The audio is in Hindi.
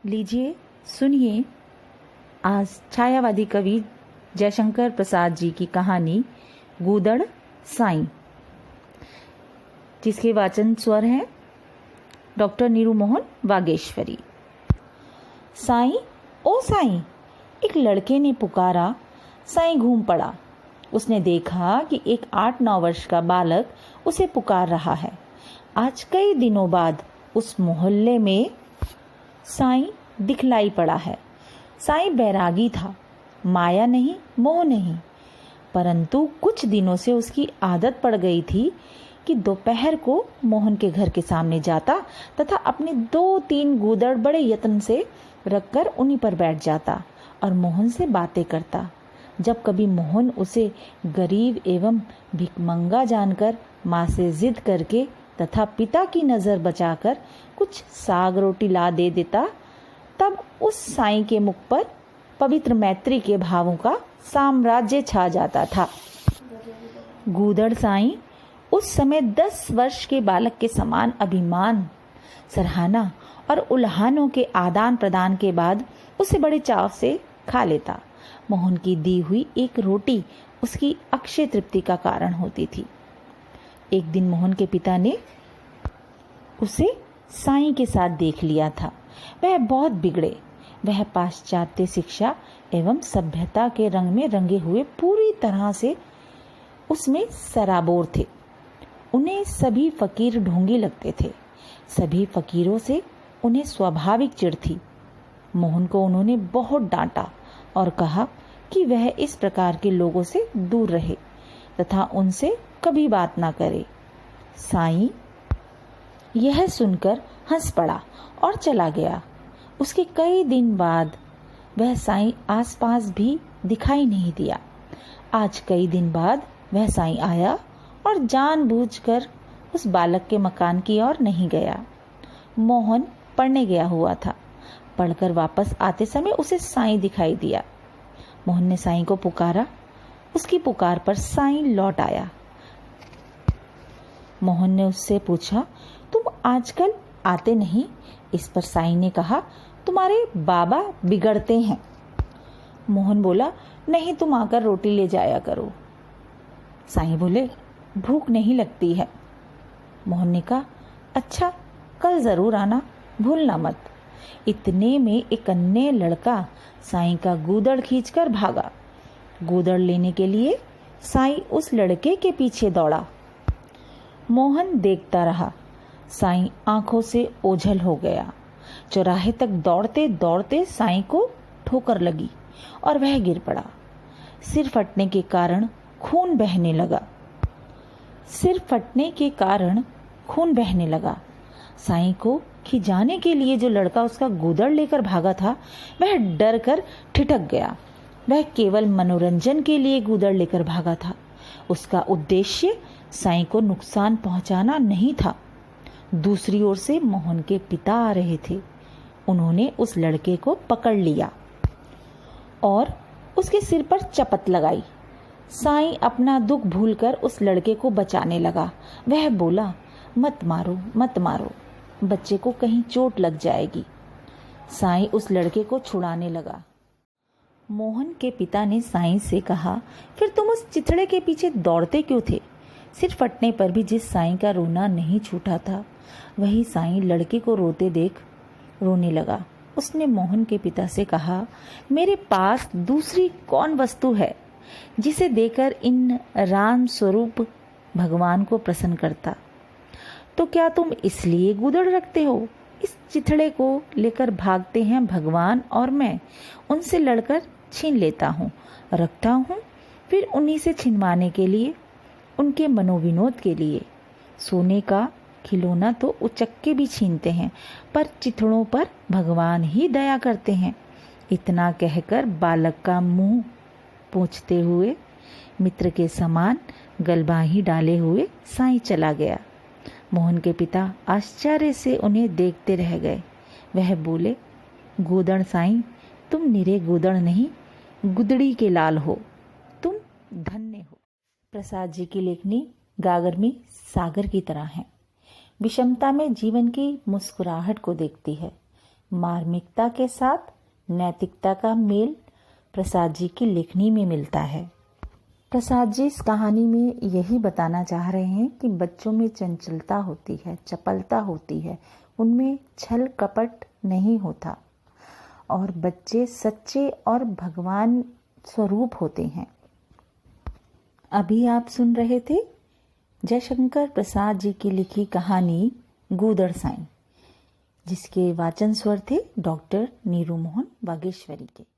लीजिए सुनिए आज छायावादी कवि जयशंकर प्रसाद जी की कहानी गूदड़ साईं, जिसके वाचन स्वर हैं डॉक्टर नीरू मोहन वागेश्वरी। साईं, ओ साईं, एक लड़के ने पुकारा। साईं घूम पड़ा। उसने देखा कि एक 8-9 वर्ष का बालक उसे पुकार रहा है। आज कई दिनों बाद उस मोहल्ले में साईं दिखलाई पड़ा है। साईं बैरागी था, माया नहीं, मोह नहीं, परंतु कुछ दिनों से उसकी आदत पड़ गई थी कि दोपहर को मोहन के घर के सामने जाता तथा अपने 2-3 गूदड़ बड़े यत्न से रखकर उन्हीं पर बैठ जाता और मोहन से बातें करता। जब कभी मोहन उसे गरीब एवं भिखमंगा जानकर माँ से जिद करके तथा पिता की नज़र बचाकर कुछ साग रोटी ला दे देता, तब उस साईं के मुख पर पवित्र मैत्री के भावों का साम्राज्य छा जाता था। गूदड़ साईं उस समय 10 वर्ष के बालक के समान अभिमान, सराहना और उल्हानों के आदान प्रदान के बाद उसे बड़े चाव से खा लेता। मोहन की दी हुई एक रोटी उसकी अक्षय तृप्ति का कारण होती थी। एक दिन मोहन के पिता ने उसे साईं के साथ देख लिया था। वह बहुत बिगड़े। वह पाश्चात्य शिक्षा एवं सभ्यता के रंग में रंगे हुए पूरी तरह से उसमें सराबोर थे। उन्हें सभी फकीर ढोंगी लगते थे। सभी फकीरों से उन्हें स्वाभाविक चिढ़ थी। मोहन को उन्होंने बहुत डांटा और कहा कि वह इस प्रकार के लोगों से दूर रहे तथा उनसे कभी बात ना करे। साईं यह सुनकर हंस पड़ा और चला गया। उसके कई दिन बाद वह साईं आसपास भी दिखाई नहीं दिया। आज कई दिन बाद वह साईं आया और जानबूझकर उस बालक के मकान की ओर नहीं गया। मोहन पढ़ने गया हुआ था। पढ़कर वापस आते समय उसे साईं दिखाई दिया। मोहन ने साईं को पुकारा। उसकी पुकार पर साईं लौट आया। मोहन ने उससे पूछा, तुम आजकल आते नहीं? इस पर साईं ने कहा, तुम्हारे बाबा बिगड़ते हैं। मोहन बोला, नहीं, तुम आकर रोटी ले जाया करो। साईं बोले, भूख नहीं लगती है। मोहन ने कहा, अच्छा, कल जरूर आना, भूलना मत। इतने में एक अन्य लड़का साईं का गूदड़ खींचकर भागा। गूदड़ लेने के लिए साईं उस लड़के के पीछे दौड़ा। मोहन देखता रहा। साईं आंखों से ओझल हो गया। चौराहे तक दौड़ते दौड़ते साईं को ठोकर लगी और वह गिर पड़ा। सिर फटने के कारण खून बहने लगा। साईं को खिजाने के लिए जो लड़का उसका गूदड़ लेकर भागा था, वह डर कर ठिठक गया। वह केवल मनोरंजन के लिए गूदड़ लेकर भागा था। उसका उद्देश्य साईं को नुकसान पहुंचाना नहीं था। दूसरी ओर से मोहन के पिता आ रहे थे। उन्होंने उस लड़के को पकड़ लिया और उसके सिर पर चपत लगाई। साईं अपना दुख भूलकर उस लड़के को बचाने लगा। वह बोला, मत मारो, मत मारो, बच्चे को कहीं चोट लग जाएगी। साईं उस लड़के को छुड़ाने लगा। मोहन के पिता ने साईं से कहा, फिर तुम उस चिथड़े के पीछे दौड़ते क्यों थे? सिर फटने पर भी जिस साईं का रोना नहीं छूटा था, वही साईं लड़के को रोते देख रोने लगा। उसने मोहन के पिता से कहा, मेरे पास दूसरी कौन वस्तु है जिसे देकर इन राम स्वरूप भगवान को प्रसन्न करता? तो क्या तुम इसलिए गूदड़ रखते हो? इस चिथड़े को लेकर भागते हैं भगवान और मैं उनसे लड़कर छीन लेता हूँ, रखता हूँ, फिर उन्हीं से छिनवाने के लिए, उनके मनोविनोद के लिए। सोने का खिलौना तो उचक्के भी छीनते हैं, पर चिथड़ों पर भगवान ही दया करते हैं। इतना कहकर बालक का मुंह पोंछते हुए मित्र के समान गलबाही डाले हुए साईं चला गया। मोहन के पिता आश्चर्य से उन्हें देखते रह गए। वह बोले, गूदड़ साईं, तुम निरे गूदड़ नहीं, गुदड़ी के लाल हो, तुम धन्य हो। प्रसाद जी की लेखनी गागर में सागर की तरह है। विषमता में जीवन की मुस्कुराहट को देखती है। मार्मिकता के साथ नैतिकता का मेल प्रसाद जी की लेखनी में मिलता है। प्रसाद जी इस कहानी में यही बताना चाह रहे हैं कि बच्चों में चंचलता होती है, चपलता होती है, उनमें छल कपट नहीं होता और बच्चे सच्चे और भगवान स्वरूप होते हैं। अभी आप सुन रहे थे जयशंकर प्रसाद जी की लिखी कहानी गूदड़ साईं, जिसके वाचन स्वर थे डॉक्टर नीरू मोहन वागेश्वरी के।